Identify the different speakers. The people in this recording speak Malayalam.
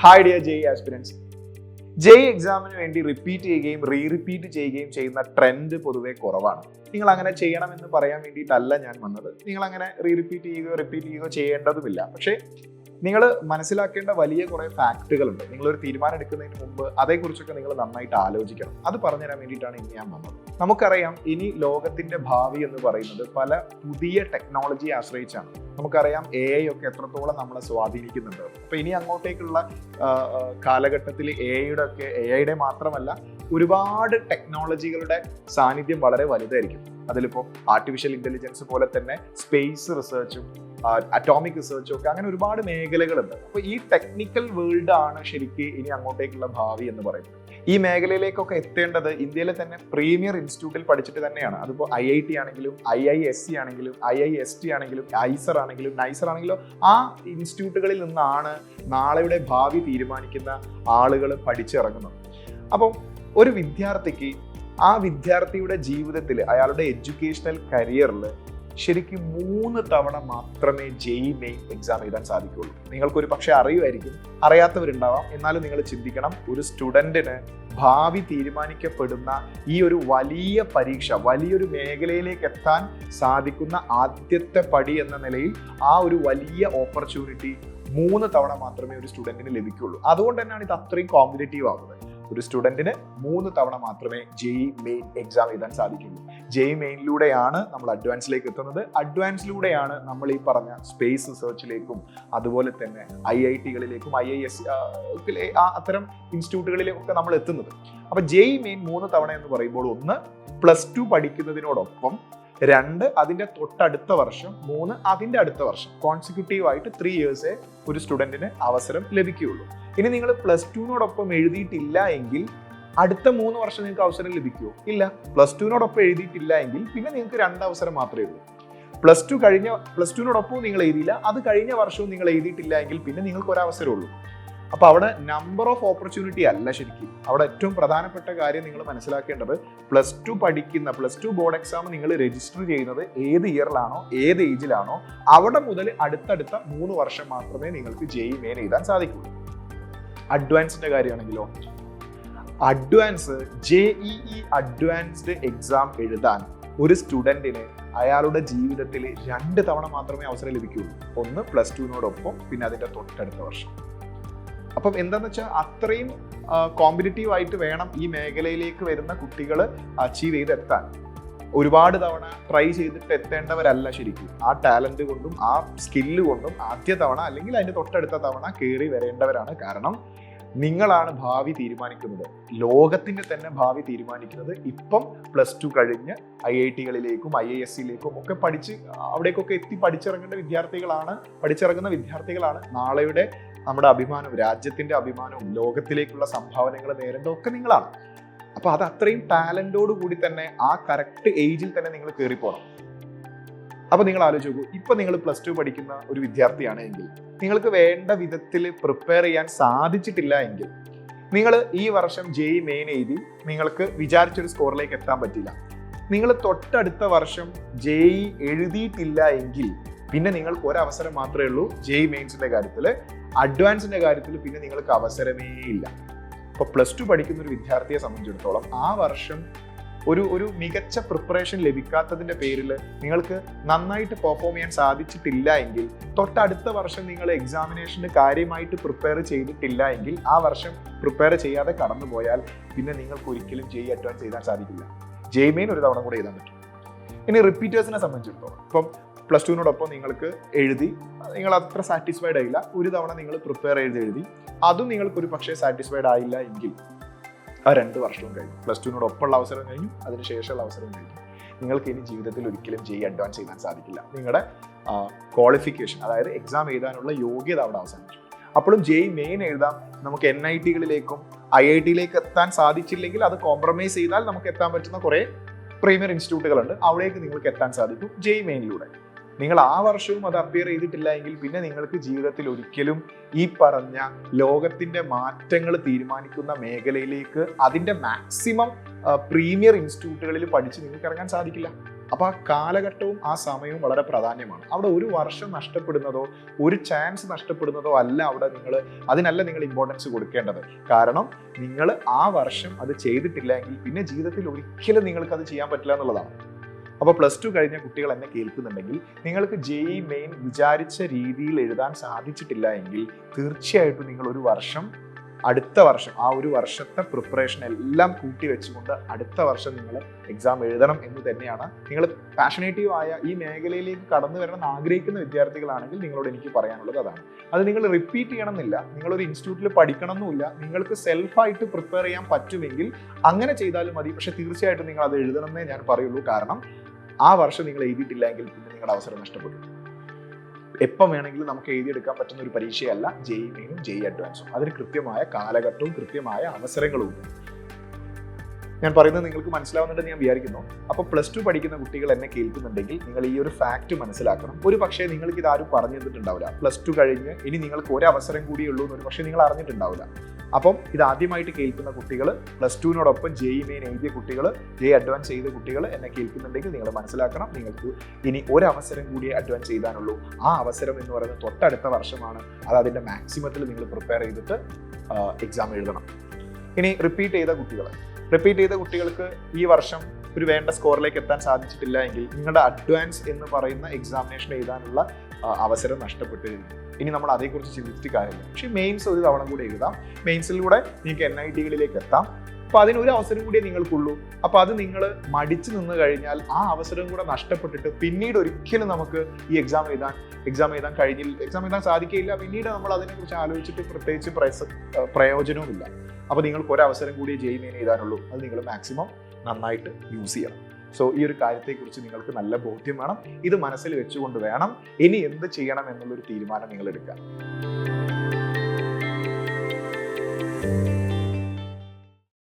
Speaker 1: Hi dear JEE aspirants. JEE എക്സാമിന് വേണ്ടി റിപ്പീറ്റ് ചെയ്യുകയും റിപ്പീറ്റ് ചെയ്യുകയും ചെയ്യുന്ന ട്രെൻഡ് പൊതുവെ കുറവാണ്. നിങ്ങൾ അങ്ങനെ ചെയ്യണമെന്ന് പറയാൻ വേണ്ടിയിട്ടല്ല ഞാൻ വന്നത്. നിങ്ങൾ അങ്ങനെ റിപ്പീറ്റ് ചെയ്യുകയോ ചെയ്യേണ്ടതുമില്ല. പക്ഷേ നിങ്ങൾ മനസ്സിലാക്കേണ്ട വലിയ കുറേ ഫാക്റ്റുകളുണ്ട്. നിങ്ങളൊരു തീരുമാനം എടുക്കുന്നതിന് മുമ്പ് അതേക്കുറിച്ചൊക്കെ നിങ്ങൾ നന്നായിട്ട് ആലോചിക്കണം. അത് പറഞ്ഞുതരാൻ വേണ്ടിയിട്ടാണ് ഇനി ഞാൻ വന്നത്. നമുക്കറിയാം, ഇനി ലോകത്തിന്റെ ഭാവി എന്ന് പറയുന്നത് പല പുതിയ ടെക്നോളജിയെ ആശ്രയിച്ചാണ്. നമുക്കറിയാം AI ഒക്കെ എത്രത്തോളം നമ്മളെ സ്വാധീനിക്കുന്നുണ്ട്. അപ്പൊ ഇനി അങ്ങോട്ടേക്കുള്ള കാലഘട്ടത്തിൽ AI യുടെ മാത്രമല്ല ഒരുപാട് ടെക്നോളജികളുടെ സാന്നിധ്യം വളരെ വലുതായിരിക്കും. അതിലിപ്പോൾ ആർട്ടിഫിഷ്യൽ ഇന്റലിജൻസ് പോലെ തന്നെ സ്പേസ് റിസർച്ചും അറ്റോമിക് റിസർച്ചും ഒക്കെ അങ്ങനെ ഒരുപാട് മേഖലകളുണ്ട്. അപ്പോൾ ഈ ടെക്നിക്കൽ വേൾഡ് ആണ് ശരിക്കും ഇനി അങ്ങോട്ടേക്കുള്ള ഭാവി എന്ന് പറയുന്നത്. ഈ മേഖലയിലേക്കൊക്കെ എത്തേണ്ടത് ഇന്ത്യയിലെ തന്നെ പ്രീമിയർ ഇൻസ്റ്റിറ്റ്യൂട്ടിൽ പഠിച്ചിട്ട് തന്നെയാണ്. അതിപ്പോൾ IIT ആണെങ്കിലും IISc ആണെങ്കിലും IIST ആണെങ്കിലും ഐസർ ആണെങ്കിലും നൈസർ ആണെങ്കിലും ആ ഇൻസ്റ്റിറ്റ്യൂട്ടുകളിൽ നിന്നാണ് നാളെയുടെ ഭാവി തീരുമാനിക്കുന്ന ആളുകൾ പഠിച്ചിറങ്ങുന്നത്. അപ്പം ഒരു വിദ്യാർത്ഥിക്ക് ആ വിദ്യാർത്ഥിയുടെ ജീവിതത്തിൽ അയാളുടെ എഡ്യൂക്കേഷണൽ കരിയറിൽ ശരിക്കും 3 തവണ മാത്രമേ ജെഇ മെയിൻ എക്സാം എഴുതാൻ സാധിക്കുകയുള്ളൂ. നിങ്ങൾക്കൊരു പക്ഷേ അറിയുമായിരിക്കും, അറിയാത്തവരുണ്ടാവാം. എന്നാലും നിങ്ങൾ ചിന്തിക്കണം, ഒരു സ്റ്റുഡൻറ്റിന് ഭാവി തീരുമാനിക്കപ്പെടുന്ന ഈ ഒരു വലിയ പരീക്ഷ, വലിയൊരു മേഖലയിലേക്ക് എത്താൻ സാധിക്കുന്ന ആദ്യത്തെ പടി എന്ന നിലയിൽ ആ ഒരു വലിയ ഓപ്പർച്യൂണിറ്റി 3 തവണ മാത്രമേ ഒരു സ്റ്റുഡൻറ്റിന് ലഭിക്കുകയുള്ളൂ. അതുകൊണ്ട് തന്നെയാണ് ഇത് അത്രയും കോമ്പറ്റീറ്റീവ് ആവുന്നത്. ഒരു സ്റ്റുഡൻറ്റിന് 3 തവണ മാത്രമേ ജെഇ മെയിൻ എക്സാം എഴുതാൻ സാധിക്കുള്ളൂ. ജെഇ മെയിനിലൂടെയാണ് നമ്മൾ അഡ്വാൻസിലേക്ക് എത്തുന്നത്. അഡ്വാൻസിലൂടെയാണ് നമ്മൾ ഈ പറഞ്ഞ സ്പേസ് റിസർച്ചിലേക്കും അതുപോലെ തന്നെ IITകളിലേക്കും IIS അത്തരം ഇൻസ്റ്റിറ്റ്യൂട്ടുകളിലേക്കൊക്കെ നമ്മൾ എത്തുന്നത്. അപ്പൊ ജെഇ മെയിൻ 3 തവണ എന്ന് പറയുമ്പോൾ 1 +2 പഠിക്കുന്നതിനോടൊപ്പം 2 അതിന്റെ തൊട്ടടുത്ത വർഷം, 3 അതിന്റെ അടുത്ത വർഷം, കോൺസിക്യൂട്ടീവ് ആയിട്ട് 3 ഇയേഴ്സേ ഒരു സ്റ്റുഡന്റിന് അവസരം ലഭിക്കുകയുള്ളൂ. ഇനി നിങ്ങൾ +2നോടൊപ്പം എഴുതിയിട്ടില്ല എങ്കിൽ അടുത്ത 3 വർഷം നിങ്ങൾക്ക് അവസരം ലഭിക്കുമോ? ഇല്ല. +2നോടൊപ്പം എഴുതിയിട്ടില്ല എങ്കിൽ പിന്നെ നിങ്ങൾക്ക് 2 അവസരം മാത്രമേ ഉള്ളൂ. +2നോടൊപ്പം നിങ്ങൾ എഴുതിയില്ല, അത് കഴിഞ്ഞ വർഷവും നിങ്ങൾ എഴുതിയിട്ടില്ല എങ്കിൽ പിന്നെ നിങ്ങൾക്ക് ഒരു അവസരമേ ഉള്ളൂ. അപ്പൊ അവിടെ നമ്പർ ഓഫ് ഓപ്പർച്യൂണിറ്റി അല്ല ശരിക്കും. അവിടെ ഏറ്റവും പ്രധാനപ്പെട്ട കാര്യം നിങ്ങൾ മനസ്സിലാക്കേണ്ടത്, +2 ബോർഡ് എക്സാം നിങ്ങൾ രജിസ്റ്റർ ചെയ്യുന്നത് ഏത് ഇയറിലാണോ ഏത് ഏജിലാണോ അവിടെ മുതൽ അടുത്തടുത്ത 3 വർഷം മാത്രമേ നിങ്ങൾക്ക് ജെഇ മെയിൻ എഴുതാൻ സാധിക്കുള്ളൂ. അഡ്വാൻസിന്റെ കാര്യമാണെങ്കിലോ, അഡ്വാൻസ് ജെഇഇ അഡ്വാൻസ്ഡ് എക്സാം എഴുതാൻ ഒരു സ്റ്റുഡന്റിന് അയാളുടെ ജീവിതത്തിൽ 2 തവണ മാത്രമേ അവസരം ലഭിക്കുകയുള്ളൂ. ഒന്ന് +2നോടൊപ്പം, പിന്നെ അതിന്റെ തൊട്ടടുത്ത വർഷം. അപ്പം എന്താന്ന് വെച്ചാൽ അത്രയും കോമ്പറ്റീറ്റീവ് ആയിട്ട് വേണം ഈ മേഖലയിലേക്ക് വരുന്ന കുട്ടികൾ അച്ചീവ് ചെയ്തെത്താൻ. ഒരുപാട് തവണ ട്രൈ ചെയ്തിട്ട് എത്തേണ്ടവരല്ല ശരിക്കും. ആ ടാലന്റ് കൊണ്ടും ആ സ്കില്ല് കൊണ്ടും ആദ്യ തവണ അല്ലെങ്കിൽ അതിന്റെ തൊട്ടടുത്ത തവണ കയറി വരേണ്ടവരാണ്. കാരണം നിങ്ങളാണ് ഭാവി തീരുമാനിക്കുന്നത്. ലോകത്തിന്റെ തന്നെ ഭാവി തീരുമാനിക്കുന്നത് ഇപ്പം +2 കഴിഞ്ഞ് IITകളിലേക്കും IIScയിലേക്കും ഒക്കെ പഠിച്ച് അവിടേക്കൊക്കെ എത്തി പഠിച്ചിറങ്ങുന്ന വിദ്യാർത്ഥികളാണ് നാളെയുടെ നമ്മുടെ അഭിമാനവും രാജ്യത്തിന്റെ അഭിമാനവും ലോകത്തിലേക്കുള്ള സംഭാവനകൾ നേരേണ്ടതൊക്കെ നിങ്ങളാണ്. അപ്പൊ അത് അത്രയും ടാലന്റോട് കൂടി തന്നെ ആ കറക്റ്റ് ഏജിൽ തന്നെ നിങ്ങൾ കയറിപ്പോണം. അപ്പൊ നിങ്ങൾ ആലോചിച്ച് നോക്കൂ, ഇപ്പൊ നിങ്ങൾ +2 പഠിക്കുന്ന ഒരു വിദ്യാർത്ഥിയാണ് എങ്കിൽ നിങ്ങൾക്ക് വേണ്ട വിധത്തിൽ പ്രിപ്പയർ ചെയ്യാൻ സാധിച്ചിട്ടില്ല എങ്കിൽ നിങ്ങൾ ഈ വർഷം ജെഇ മെയിൻ എഴുതി നിങ്ങൾക്ക് വിചാരിച്ചൊരു സ്കോറിലേക്ക് എത്താൻ പറ്റില്ല. നിങ്ങൾ തൊട്ടടുത്ത വർഷം ജെഇ എഴുതിയിട്ടില്ല എങ്കിൽ പിന്നെ നിങ്ങൾക്ക് ഒരവസരം മാത്രമേ ഉള്ളൂ ജെഇ മെയിൻസിന്റെ കാര്യത്തിൽ. അഡ്വാൻസിന്റെ കാര്യത്തിൽ പിന്നെ നിങ്ങൾക്ക് അവസരമേ ഇല്ല. ഇപ്പൊ +2 പഠിക്കുന്ന ഒരു വിദ്യാർത്ഥിയെ സംബന്ധിച്ചിടത്തോളം ആ വർഷം ഒരു മികച്ച പ്രിപ്പറേഷൻ ലഭിക്കാത്തതിന്റെ പേരിൽ നിങ്ങൾക്ക് നന്നായിട്ട് പെർഫോം ചെയ്യാൻ സാധിച്ചിട്ടില്ല എങ്കിൽ തൊട്ടടുത്ത വർഷം നിങ്ങൾ എക്സാമിനേഷന് കാര്യമായിട്ട് പ്രിപ്പയർ ചെയ്തിട്ടില്ല എങ്കിൽ ആ വർഷം പ്രിപ്പയർ ചെയ്യാതെ കടന്നുപോയാൽ പിന്നെ നിങ്ങൾക്ക് ഒരിക്കലും ജെഇ അഡ്വാൻസ് എഴുതാൻ സാധിക്കില്ല. ജെഇ മെയിൻ ഒരു തവണ കൂടെ എഴുതാൻ പറ്റും. ഇനി റിപ്പീറ്റേഴ്സിനെ സംബന്ധിച്ചിടത്തോളം ഇപ്പം +2നോടൊപ്പം നിങ്ങൾക്ക് എഴുതി, നിങ്ങൾ അത്ര സാറ്റിസ്ഫൈഡ് ആയില്ല, ഒരു തവണ നിങ്ങൾ പ്രിപ്പയർ എഴുതി അതും നിങ്ങൾക്ക് ഒരു പക്ഷേ സാറ്റിസ്ഫൈഡ് ആയില്ല എങ്കിൽ ആ 2 വർഷവും കഴിഞ്ഞു. +2നോടൊപ്പമുള്ള അവസരം കഴിഞ്ഞു, അതിനുശേഷമുള്ള അവസരം കഴിഞ്ഞു. നിങ്ങൾക്ക് ഇനി ജീവിതത്തിൽ ഒരിക്കലും ജെഇ അഡ്വാൻസ് ചെയ്യാൻ സാധിക്കില്ല. നിങ്ങളുടെ ക്വാളിഫിക്കേഷൻ, അതായത് എക്സാം എഴുതാനുള്ള യോഗ്യത അവിടെ അവസാനിച്ചു. അപ്പോഴും ജെഇ മെയിൻ എഴുതാം. നമുക്ക് NITകളിലേക്കും IITയിലേക്ക് എത്താൻ സാധിച്ചില്ലെങ്കിൽ അത് കോംപ്രമൈസ് ചെയ്താൽ നമുക്ക് എത്താൻ പറ്റുന്ന കുറേ പ്രീമിയർ ഇൻസ്റ്റിറ്റ്യൂട്ടുകളുണ്ട്. അവിടേക്ക് നിങ്ങൾക്ക് എത്താൻ സാധിക്കും ജെഇ മെയിനിലൂടെ. നിങ്ങൾ ആ വർഷവും അത് അപ്പിയർ ചെയ്തിട്ടില്ല എങ്കിൽ പിന്നെ നിങ്ങൾക്ക് ജീവിതത്തിൽ ഒരിക്കലും ഈ പറഞ്ഞ ലോകത്തിന്റെ മാറ്റങ്ങൾ തീരുമാനിക്കുന്ന മേഖലയിലേക്ക് അതിന്റെ മാക്സിമം പ്രീമിയർ ഇൻസ്റ്റിറ്റ്യൂട്ടുകളിൽ പഠിച്ച് നിങ്ങൾക്ക് ഇറങ്ങാൻ സാധിക്കില്ല. അപ്പോൾ ആ കാലഘട്ടവും ആ സമയവും വളരെ പ്രാധാന്യമാണ്. അവിടെ ഒരു വർഷം നഷ്ടപ്പെടുന്നതോ ഒരു ചാൻസ് നഷ്ടപ്പെടുന്നതോ അല്ല അവിടെ അതിനല്ല നിങ്ങൾ ഇമ്പോർട്ടൻസ് കൊടുക്കേണ്ടത്. കാരണം നിങ്ങൾ ആ വർഷം അത് ചെയ്തിട്ടില്ലെങ്കിൽ പിന്നെ ജീവിതത്തിൽ ഒരിക്കലും നിങ്ങൾക്ക് അത് ചെയ്യാൻ പറ്റില്ല എന്നുള്ളതാണ്. അപ്പോൾ +2 കഴിഞ്ഞ കുട്ടികൾ എന്നെ കേൾക്കുന്നുണ്ടെങ്കിൽ നിങ്ങൾക്ക് JEE മെയിൻ വിചാരിച്ച രീതിയിൽ എഴുതാൻ സാധിച്ചിട്ടില്ല എങ്കിൽ തീർച്ചയായിട്ടും നിങ്ങൾ അടുത്ത വർഷം ആ ഒരു വർഷത്തെ പ്രിപ്പറേഷൻ എല്ലാം കൂട്ടി വെച്ചുകൊണ്ട് അടുത്ത വർഷം നിങ്ങൾ എക്സാം എഴുതണം എന്ന് തന്നെയാണ്. നിങ്ങൾ പാഷനേറ്റീവ് ആയ ഈ മേഖലയിലേക്ക് കടന്നു വരണം എന്ന് ആഗ്രഹിക്കുന്ന വിദ്യാർത്ഥികളാണെങ്കിൽ നിങ്ങളോട് എനിക്ക് പറയാനുള്ളത് അതാണ്. അത് നിങ്ങൾ റിപ്പീറ്റ് ചെയ്യണമെന്നില്ല, നിങ്ങളൊരു ഇൻസ്റ്റിറ്റ്യൂട്ടിൽ പഠിക്കണമെന്നില്ല, നിങ്ങൾക്ക് സെൽഫായിട്ട് പ്രിപ്പയർ ചെയ്യാൻ പറ്റുമെങ്കിൽ അങ്ങനെ ചെയ്താലും മതി. പക്ഷെ തീർച്ചയായിട്ടും നിങ്ങൾ അത് എഴുതണമെന്നേ ഞാൻ പറയുള്ളൂ. കാരണം ആ വർഷം നിങ്ങൾ എഴുതിയിട്ടില്ലെങ്കിൽ പിന്നെ നിങ്ങളുടെ അവസരം നഷ്ടപ്പെട്ടു. എപ്പം വേണമെങ്കിലും നമുക്ക് എഴുതിയെടുക്കാൻ പറ്റുന്ന ഒരു പരീക്ഷയല്ല JEE മെയിനും JEE അഡ്വാൻസും. അതിന് കൃത്യമായ കാലഘട്ടവും കൃത്യമായ അവസരങ്ങളും ഉണ്ട്. ഞാൻ പറയുന്നത് നിങ്ങൾക്ക് മനസ്സിലാവുന്നുണ്ടെന്ന് ഞാൻ വിചാരിക്കുന്നു. അപ്പോൾ +2 പഠിക്കുന്ന കുട്ടികൾ എന്നെ കേൾക്കുന്നുണ്ടെങ്കിൽ നിങ്ങൾ ഈ ഒരു ഫാക്റ്റ് മനസ്സിലാക്കണം. ഒരു പക്ഷേ നിങ്ങൾക്ക് ഇതാരും പറഞ്ഞു തന്നിട്ടുണ്ടാവില്ല. +2 കഴിഞ്ഞ് ഇനി നിങ്ങൾക്ക് ഒരു അവസരം കൂടിയേ ഉള്ളൂ എന്നൊരു പക്ഷേ നിങ്ങൾ അറിഞ്ഞിട്ടുണ്ടാവില്ല. അപ്പം ഇത് ആദ്യമായിട്ട് കേൾക്കുന്ന കുട്ടികൾ, +2നോടൊപ്പം JEE മെയിൻ എഴുതിയ കുട്ടികൾ, JEE അഡ്വാൻസ് ചെയ്ത കുട്ടികൾ എന്നെ കേൾക്കുന്നുണ്ടെങ്കിൽ നിങ്ങൾ മനസ്സിലാക്കണം, നിങ്ങൾക്ക് ഇനി ഒരു അവസരം കൂടി അഡ്വാൻസ് ചെയ്താനുള്ളൂ. ആ അവസരം എന്ന് പറയുന്നത് തൊട്ടടുത്ത വർഷമാണ്. അത് അതിൻ്റെ മാക്സിമത്തിൽ നിങ്ങൾ പ്രിപ്പയർ ചെയ്തിട്ട് എക്സാം എഴുതണം. ഇനി റിപ്പീറ്റ് ചെയ്ത കുട്ടികൾക്ക് ഈ വർഷം ഒരു വേണ്ട സ്കോറിലേക്ക് എത്താൻ സാധിച്ചിട്ടില്ല എങ്കിൽ നിങ്ങളുടെ അഡ്വാൻസ് എന്ന് പറയുന്ന എക്സാമിനേഷൻ എഴുതാനുള്ള അവസരം നഷ്ടപ്പെട്ടു. ഇനി നമ്മൾ അതേക്കുറിച്ച് ചിന്തിച്ചിട്ട് കാര്യമില്ല. പക്ഷേ മെയിൻസ് ഒരു തവണ കൂടി എഴുതാം. മെയിൻസിലൂടെ നിങ്ങൾക്ക് NITകളിലേക്ക് എത്താം. അപ്പോൾ അതിനൊരു അവസരം കൂടിയേ നിങ്ങൾക്കുള്ളൂ. അപ്പോൾ അത് നിങ്ങൾ മടിച്ചു നിന്ന് കഴിഞ്ഞാൽ ആ അവസരം കൂടെ നഷ്ടപ്പെട്ടിട്ട് പിന്നീട് ഒരിക്കലും നമുക്ക് ഈ എക്സാം എഴുതാൻ സാധിക്കില്ല. പിന്നീട് നമ്മൾ അതിനെക്കുറിച്ച് ആലോചിച്ചിട്ട് പ്രത്യേകിച്ച് പ്രയോജനവുമില്ല. അപ്പോൾ നിങ്ങൾക്ക് ഒരു അവസരം കൂടി JEE മെയിൻ എഴുതാനുള്ളൂ. അത് നിങ്ങൾ മാക്സിമം നന്നായിട്ട് യൂസ് ചെയ്യണം. സോ ഈ ഒരു കാര്യത്തെക്കുറിച്ച് നിങ്ങൾക്ക് നല്ല ബോധ്യം വേണം. ഇത് മനസ്സിൽ വെച്ചുകൊണ്ട് വേണം ഇനി എന്ത് ചെയ്യണം എന്നുള്ളൊരു തീരുമാനം നിങ്ങൾ എടുക്കുക.